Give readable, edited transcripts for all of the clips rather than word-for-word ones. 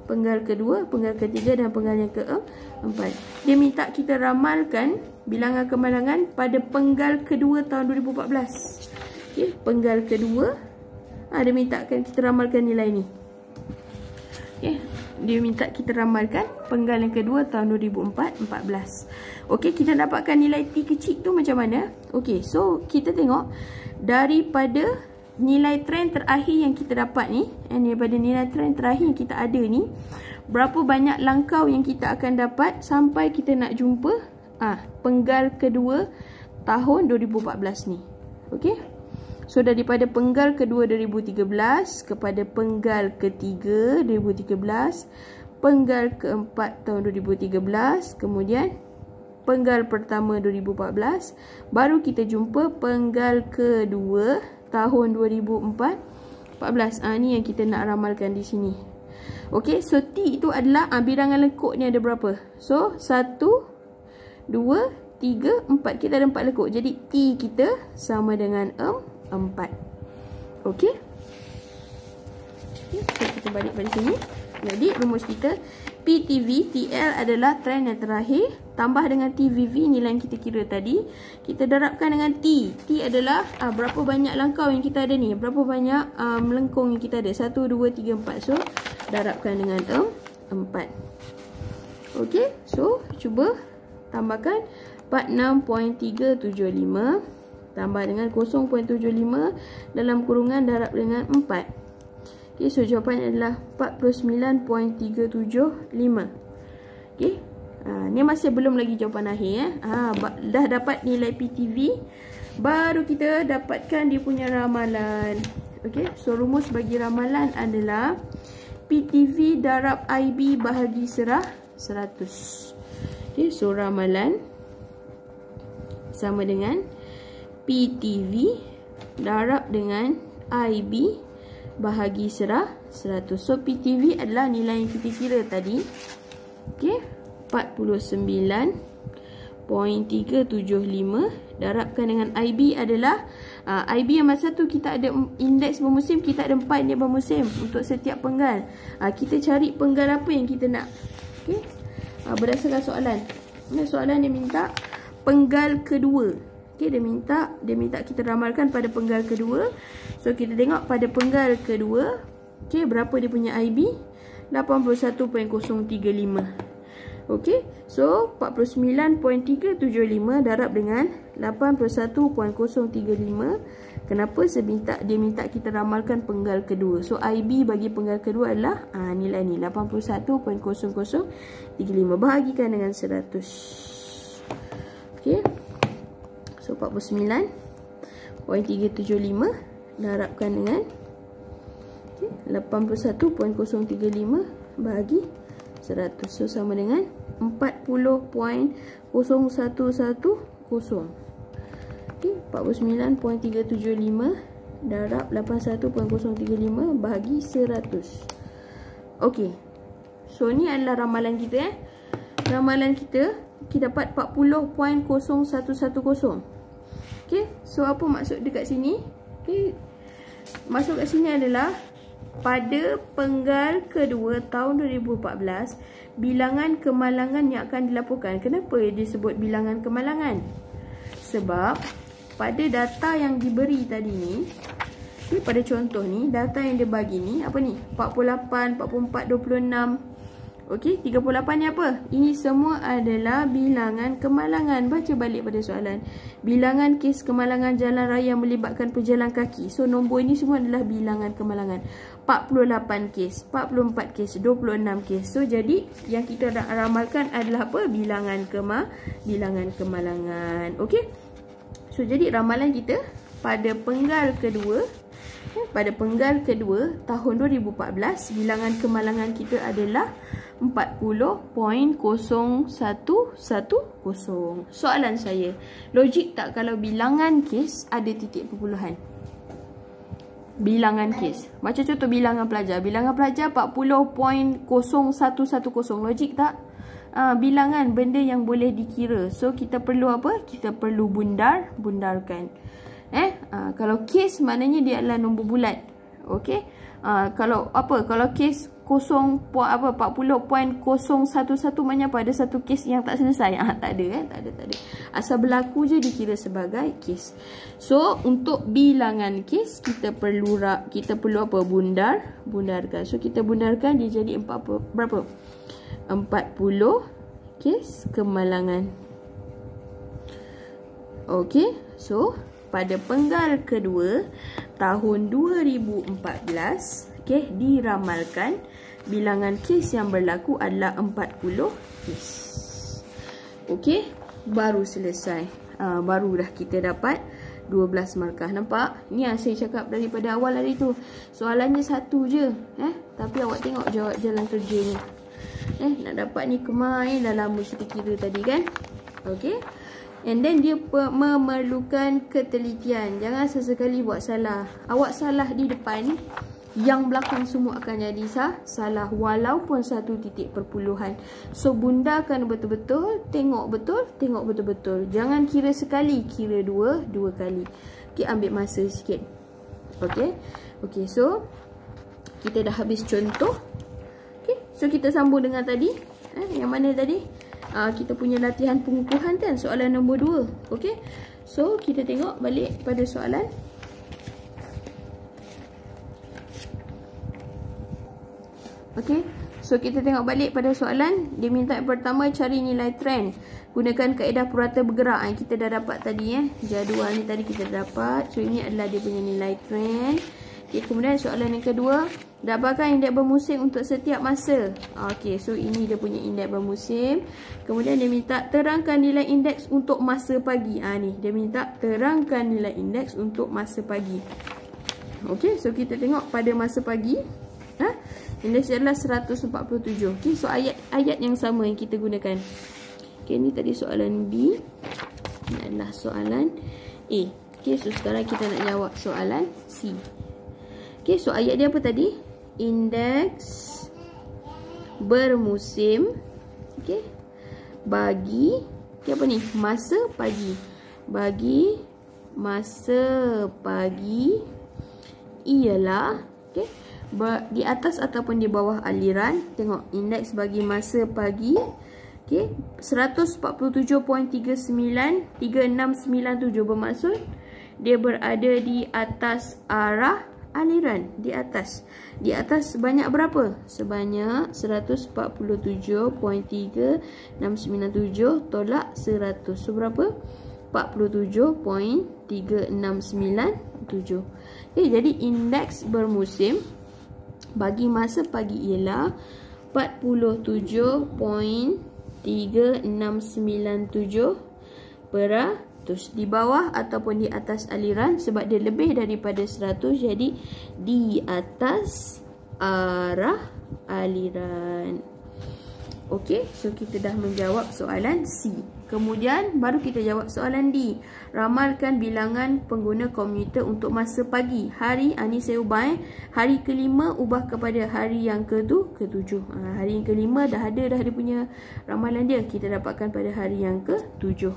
penggal kedua, penggal ketiga dan penggal yang keempat. Dia minta kita ramalkan bilangan kemalangan pada penggal kedua tahun 2014. Okey, penggal kedua. Dia mintakan kita ramalkan nilai ni. Okey, dia minta kita ramalkan penggal yang kedua tahun 2014. Okey, kita dapatkan nilai T kecil tu macam mana? Okey, so kita tengok daripada nilai trend terakhir yang kita dapat ni, daripada nilai trend terakhir yang kita ada ni, berapa banyak langkau yang kita akan dapat sampai kita nak jumpa penggal kedua tahun 2014 ni. Okey, so daripada penggal kedua 2013 kepada penggal ketiga 2013, penggal keempat tahun 2013, kemudian penggal pertama 2014, baru kita jumpa penggal kedua tahun 2014. Ni yang kita nak ramalkan di sini. Okey, so T itu adalah bilangan lekuk ni ada berapa? So 1, 2, 3, 4. Kita ada 4 lekuk. Jadi T kita sama dengan 4. Okey. So kita balik pada sini. Jadi rumus kita PTV, TL adalah trend yang terakhir, tambah dengan TVV, nilai yang kita kira tadi, kita darabkan dengan T. T adalah berapa banyak langkau yang kita ada ni, berapa banyak melengkung yang kita ada, 1, 2, 3, 4. So darabkan dengan 4. Okey, so cuba tambahkan 46.375 tambah dengan 0.75 dalam kurungan darab dengan 4. Okay, so jawapannya adalah 49.375. Okay, ni masih belum lagi jawapan akhir. Dah dapat nilai PTV, baru kita dapatkan dia punya ramalan. Okay, so rumus bagi ramalan adalah PTV darab IB bahagi 100. Okay, so ramalan sama dengan PTV darab dengan IB bahagi 100. So PTV adalah nilai yang kita kira tadi. Okey, 49.375 darabkan dengan IB adalah IB yang masa tu kita ada indeks bermusim, kita ada 4 indeks bermusim untuk setiap penggal. Kita cari penggal apa yang kita nak. Okey, berdasarkan soalan. Soalan dia minta penggal kedua. Okay, dia minta kita ramalkan pada penggal kedua. So kita tengok pada penggal kedua, okay, berapa dia punya IB? 81.035. Okay, so 49.375 darab dengan 81.035. Kenapa? Dia minta kita ramalkan penggal kedua. So IB bagi penggal kedua adalah nilai ni, 81.0035. Bahagikan dengan 100. Okay, so 49.375 darabkan dengan 81.035 bahagi 100. So sama dengan 40.0110. Okay, 49.375 darab 81.035 bahagi 100. Okey, so ni adalah ramalan kita. Ramalan kita dapat 40.0110. Okey, so apa maksud dekat sini? Okey, maksud kat sini adalah pada penggal kedua tahun 2014, bilangan kemalangan yang akan dilaporkan. Kenapa disebut bilangan kemalangan? Sebab pada data yang diberi tadi ni, pada contoh ni, data yang dia bagi ni, apa ni? 48, 44, 26. Okey, 38 ni apa? Ini semua adalah bilangan kemalangan. Baca balik pada soalan. Bilangan kes kemalangan jalan raya yang melibatkan pejalan kaki. So, nombor ini semua adalah bilangan kemalangan. 48 kes, 44 kes, 26 kes. So, jadi yang kita nak ramalkan adalah apa? Bilangan kemalangan. Okey? So, jadi ramalan kita pada penggal kedua, tahun 2014, bilangan kemalangan kita adalah 40.0110. Soalan saya, logik tak kalau bilangan kes ada titik perpuluhan? Bilangan kes, macam contoh bilangan pelajar. Bilangan pelajar 40.0110. Logik tak? Bilangan benda yang boleh dikira. So kita perlu apa? Kita perlu bundarkan. Kalau kes maknanya dia adalah nombor bulat. Okey. Kalau kes 40.011 maknanya apa? Ada satu kes yang tak selesai. Tak ada kan? Tak ada. Asal berlaku je dikira sebagai kes. So untuk bilangan kes kita perlu apa? Bundarkan. So kita bundarkan dia jadi berapa? 40 kes kemalangan. Okey. So pada penggal kedua tahun 2014, okey, diramalkan bilangan kes yang berlaku adalah 40 kes. Okey, baru selesai. Baru dah kita dapat 12 markah. Nampak? Ni yang saya cakap daripada awal hari tu. Soalannya satu je, tapi awak tengok jawab jalan kerjanya. Nak dapat ni kemain dah lama kita kira tadi kan? Okey. And then dia memerlukan ketelitian. Jangan sesekali buat salah. Awak salah di depan, yang belakang semua akan jadi salah walaupun satu titik perpuluhan. So bundarkan betul-betul, tengok betul-betul. Jangan kira sekali, kira dua kali. Okey, ambil masa sikit. Okey. So kita dah habis contoh. Okey, so kita sambung dengan tadi. Yang mana tadi? Kita punya latihan pengukuhan kan, soalan nombor 2. Okey. So kita tengok balik pada soalan. Okey. So kita tengok balik pada soalan. Dia minta yang pertama cari nilai trend. Gunakan kaedah purata bergerak. Kita dah dapat tadi jadual ni tadi kita dah dapat. So ini adalah dia punya nilai trend. Okey, kemudian soalan yang kedua, dapatkan indeks bermusim untuk setiap masa. Okey, so ini dia punya indeks bermusim. Kemudian dia minta terangkan nilai indeks untuk masa pagi. Ni dia minta terangkan nilai indeks untuk masa pagi. Okey, so kita tengok pada masa pagi. Indeks adalah 147. Okey, so ayat yang sama yang kita gunakan. Okey, ni tadi soalan B. Ini adalah soalan A. Okey, so sekarang kita nak jawab soalan C. Okey, so ayat dia apa tadi? Indeks bermusim. Okey. Bagi apa ni? Masa pagi. Bagi masa pagi ialah okey, di atas ataupun di bawah aliran. Tengok indeks bagi masa pagi. Okey, 147.393697 bermaksud dia berada di atas arah aliran, di atas sebanyak berapa? Sebanyak 147.3697 tolak 100. So berapa? 47.3697. Okay, jadi indeks bermusim bagi masa pagi ialah 47.3697 di bawah ataupun di atas aliran, sebab dia lebih daripada 100, jadi di atas arah aliran. Okey, so kita dah menjawab soalan C. Kemudian baru kita jawab soalan D. Ramalkan bilangan pengguna komuter untuk masa pagi. Hari, ni saya ubah hari ke-5 ubah kepada hari yang ke-7. Hari yang ke-5 dah ada dia punya ramalan dia. Kita dapatkan pada hari yang ke-7.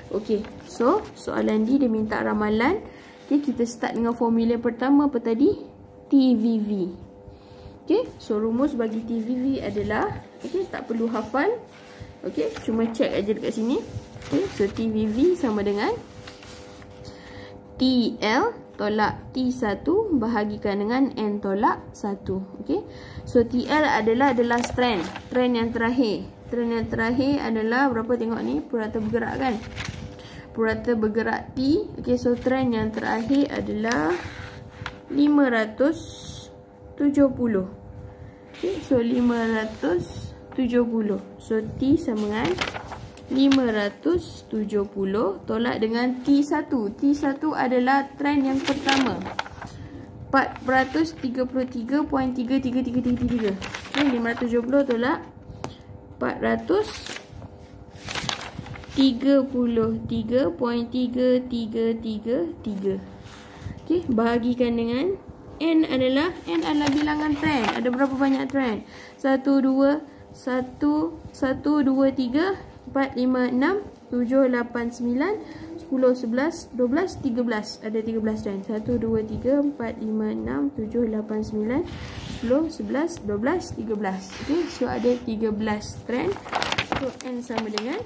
Okey, so soalan D dia minta ramalan. Okey, kita start dengan formula pertama apa tadi? TVV. Okey, so rumus bagi TVV adalah, okey, tak perlu hafal. Okey, cuma check aja dekat sini. Okey, so TVV sama dengan TL tolak T1 bahagikan dengan N tolak 1. Okey, so TL adalah the last trend. Trend yang terakhir. Trend yang terakhir adalah berapa, tengok ni, purata bergerak kan? Purata bergerak T. Okey, so trend yang terakhir adalah 570. Okey, so 570. So T sama dengan 570 tolak dengan T1. T1 adalah trend yang pertama. 433.3333. Okey, 570 tolak 433.3333. Okey, bahagikan dengan N adalah bilangan trend. Ada berapa banyak trend? 1 2 1 1 2 3 4 5 6 7 8 9 10 10, 11, 12, 13. Ada 13 trend. 1, 2, 3, 4, 5, 6, 7, 8, 9, 10, 11, 12, 13. Okay, so ada 13 trend. So N sama dengan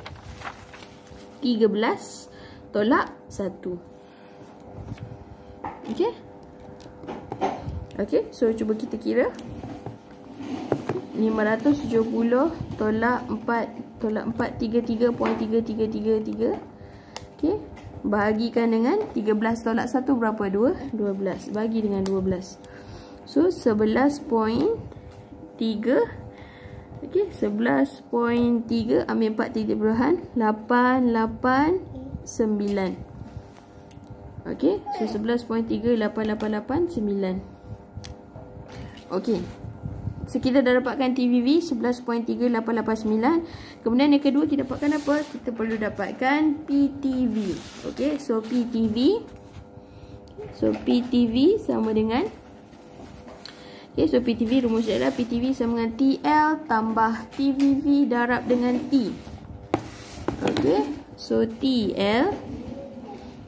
13 tolak 1. Okay. Okay, so cuba kita kira. 570 tolak 4 tolak 4, 33.3333. Okay, bahagikan dengan 13 tolak 1 berapa? 12. Bagi dengan 12. So 11.3. Okay, 11.3 ambil 4 889. Okay, so 11.3 8889. Okay, so kita dah dapatkan TVV 11.3889. Kemudian yang kedua kita dapatkan apa? Kita perlu dapatkan PTV. Okay, so PTV. So PTV sama dengan, okay, so PTV rumus dia adalah PTV sama dengan TL tambah TVV darab dengan T. Okay, so TL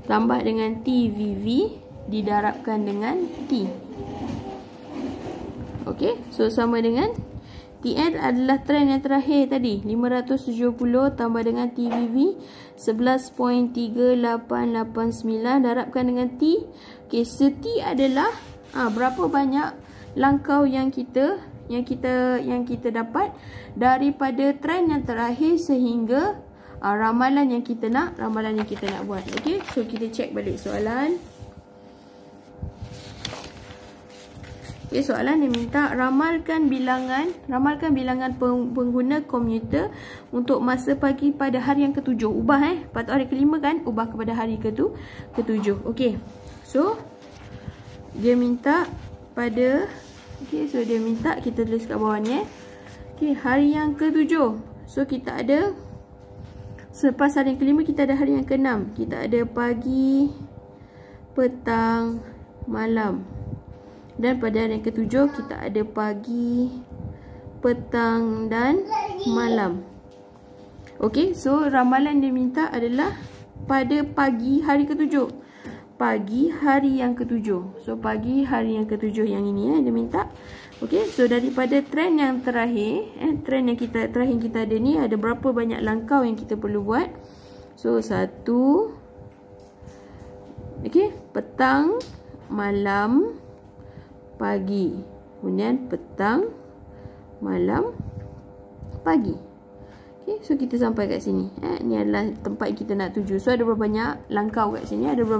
tambah dengan TVV didarabkan dengan T. Okay, so sama dengan TN adalah trend yang terakhir tadi, 570 tambah dengan TVV 11.3889 darabkan dengan T. Okay, so T adalah berapa banyak langkau yang kita dapat daripada trend yang terakhir sehingga ramalan yang kita nak buat. Okay, so kita cek balik soalan. Okay, soalan dia minta ramalkan bilangan pengguna komuter untuk masa pagi pada hari yang ke-7. Ubah pada hari ke-5 kan, ubah kepada hari ke-7. Okay, so dia minta pada, okay, so dia minta kita tulis kat bawah ni. Okay, hari yang ke-7. So kita ada, selepas hari yang ke-5 kita ada hari yang ke-6. Kita ada pagi, petang, malam. Dan pada hari yang ke-7 kita ada pagi, petang dan malam. Okey, so ramalan dia minta adalah pada pagi hari ke-7. Pagi hari yang ke-7. So pagi hari yang ke-7 yang ini dia minta. Okey, so daripada trend yang terakhir, trend yang terakhir kita ada ni, ada berapa banyak langkau yang kita perlu buat? So 1, okey, petang, malam, pagi, kemudian petang, malam, pagi. Okay, so kita sampai kat sini. Ni adalah tempat kita nak tuju. So ada berapa banyak langkau kat sini? Ada berapa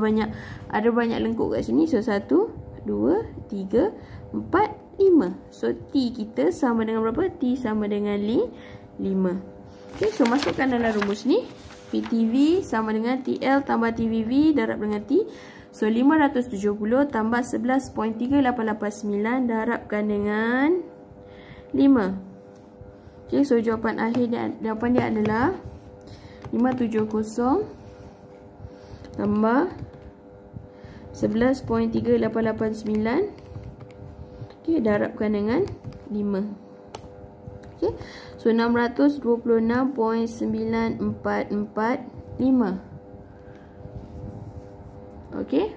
banyak lengkuk kat sini? So 1, 2, 3, 4, 5. So T kita sama dengan berapa? T sama dengan 5. Okay, so masukkan dalam rumus ni. PTV sama dengan TL tambah TVV darab dengan T. So 570 tambah 11.3889 darabkan dengan 5. Okay, so jawapan dia adalah 570 tambah 11.3889. Okay, darabkan dengan 5. Okay, so 626.9445. Okey.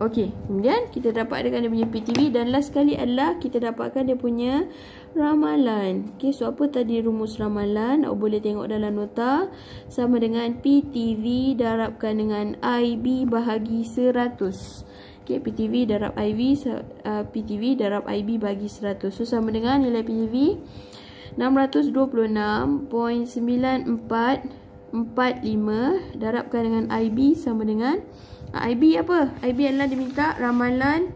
Okey, kemudian kita dapatkan dia punya PTV dan last sekali adalah kita dapatkan dia punya ramalan. Okey, so apa tadi rumus ramalan? Awak boleh tengok dalam nota. Sama dengan PTV darabkan dengan IB bahagi 100. Okey, PTV darab IB, PTV darab IB bagi 100. So sama dengan nilai PTV 626.9445 darabkan dengan IB sama dengan IB apa? IB adalah diminta ramalan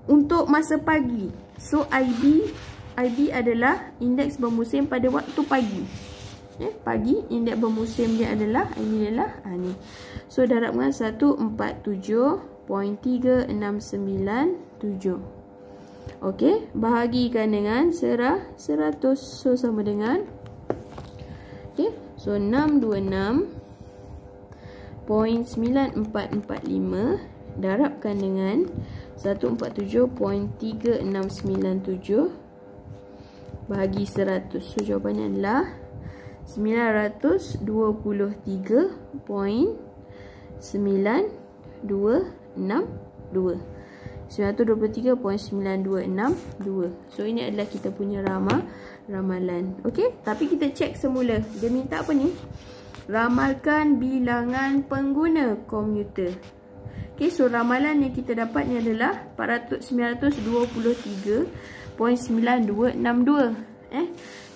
untuk masa pagi. So IB adalah indeks bermusim pada waktu pagi. Pagi, indeks bermusim dia adalah ini adalah ni. So darabkan 147.3697. Okey, bahagikan dengan 100. So sama dengan, okey, so 626.9445 darabkan dengan 147.3697 bahagi 100. So jawapannya adalah 923.9262. 923.9262. So ini adalah kita punya ramalan. Okey, tapi kita cek semula. Dia minta apa ni? Ramalkan bilangan pengguna komputer. Okey, so ramalan yang kita dapat ni adalah 923.9262.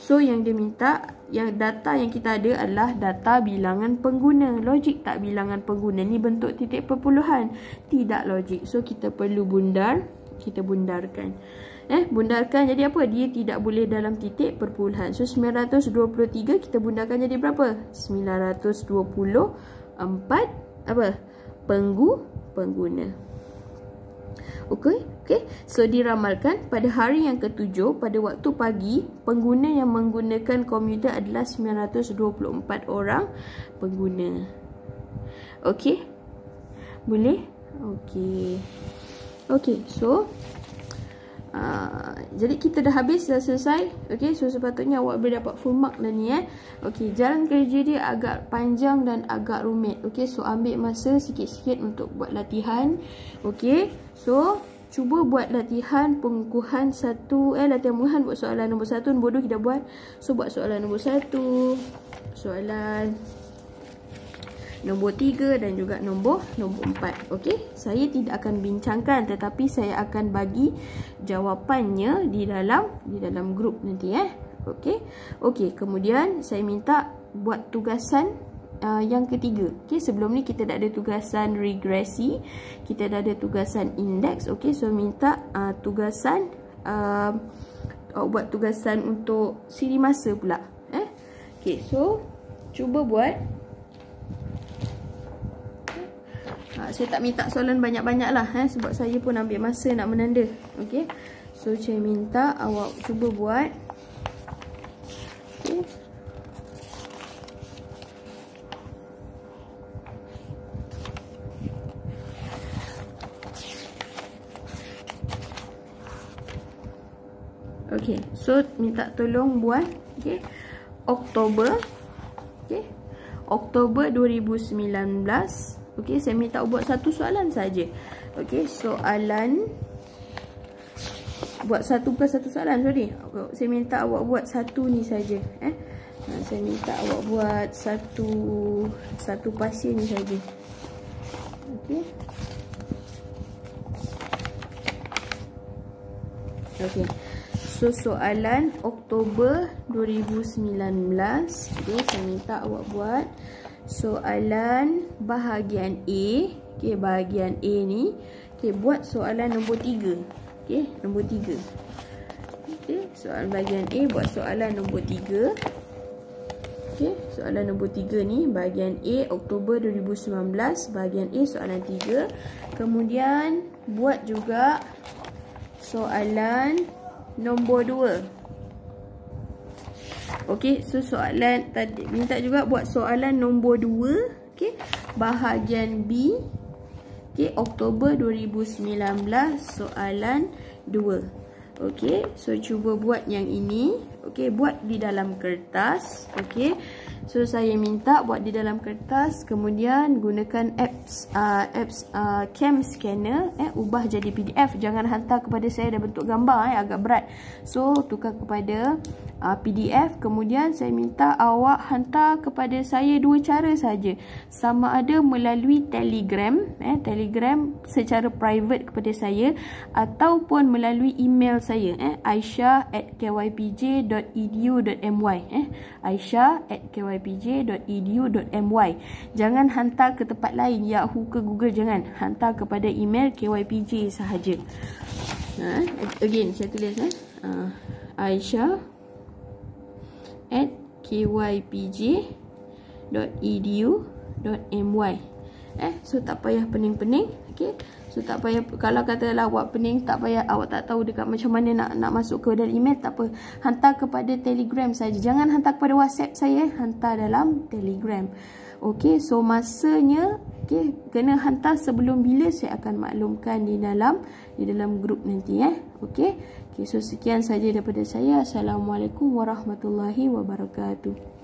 So yang dia minta, yang data yang kita ada adalah data bilangan pengguna. Logik tak bilangan pengguna ni bentuk titik perpuluhan? Tidak logik. So kita perlu bundar. Kita bundarkan. Bundarkan jadi apa? Dia tidak boleh dalam titik perpuluhan. So 923 kita bundarkan jadi berapa? 924 apa? Pengguna. Okey. So diramalkan pada hari yang ke-7 pada waktu pagi, pengguna yang menggunakan komputer adalah 924 orang pengguna. Okey? Boleh? Okey. So jadi kita dah habis, dah selesai. Okey, so sepatutnya awak boleh dapat full mark dah ni Okey, jalan kerja dia agak panjang dan agak rumit. Okey, so ambil masa sikit-sikit untuk buat latihan. Okey, so cuba buat latihan pengukuhan latihan pengukuhan buat soalan nombor 1, nombor 2 kita buat. So buat soalan nombor 1, soalan nombor 3 dan juga nombor 4. Okey, saya tidak akan bincangkan tetapi saya akan bagi jawapannya di dalam grup nanti Okey, kemudian saya minta buat tugasan yang ketiga. Okey, sebelum ni kita dah ada tugasan regresi, kita dah ada tugasan indeks. Okey, so minta tugasan buat tugasan untuk siri masa pula. Okey, so cuba buat. Saya tak minta soalan banyak-banyak lah sebab saya pun ambil masa nak menanda. Okey, so saya minta awak cuba buat. Okey, so minta tolong buat Oktober. Oktober 2019. Okey, saya minta buat satu soalan saja. Okey, soalan buat satu, bukan satu soalan, sorry. Saya minta awak buat satu ni saja. Saya minta awak buat satu pasien ni saja. Okey. Okey. So soalan Oktober 2019. Okey, saya minta awak buat soalan bahagian A. Okey, bahagian A ni. Okey, buat soalan nombor 3. Okey, nombor 3. Okey, soalan bahagian A buat soalan nombor 3. Okey, soalan nombor 3 ni bahagian A Oktober 2019, bahagian A soalan 3. Kemudian buat juga soalan nombor 2. Okey, so soalan tadi minta juga buat soalan nombor 2, okey, bahagian B. Okey, Oktober 2019 soalan 2. Okey, so cuba buat yang ini. Okey, buat di dalam kertas. Okey, so saya minta buat di dalam kertas, kemudian gunakan apps cam scanner, ubah jadi PDF. Jangan hantar kepada saya dalam bentuk gambar, agak berat. So tukar kepada PDF. Kemudian saya minta awak hantar kepada saya dua cara saja. Sama ada melalui Telegram, Telegram secara private kepada saya, ataupun melalui email saya, aisyah@kypj.edu.my, aisyah@kypj.edu.my. Jangan hantar ke tempat lain, Yahoo ke Google, jangan. Hantar kepada email KYPJ sahaja. Again saya tulis aisyah@kypj.edu.my. So tak payah pening-pening. Okey, so tak payah, kalau katalah awak pening, tak payah, awak tak tahu dekat macam mana nak masuk ke dalam email, tak apa, hantar kepada Telegram saja. Jangan hantar kepada WhatsApp saya, hantar dalam Telegram. Okey, so masanya kena hantar sebelum bila saya akan maklumkan di dalam grup nanti Okey, so sekian saja daripada saya. Assalamualaikum warahmatullahi wabarakatuh.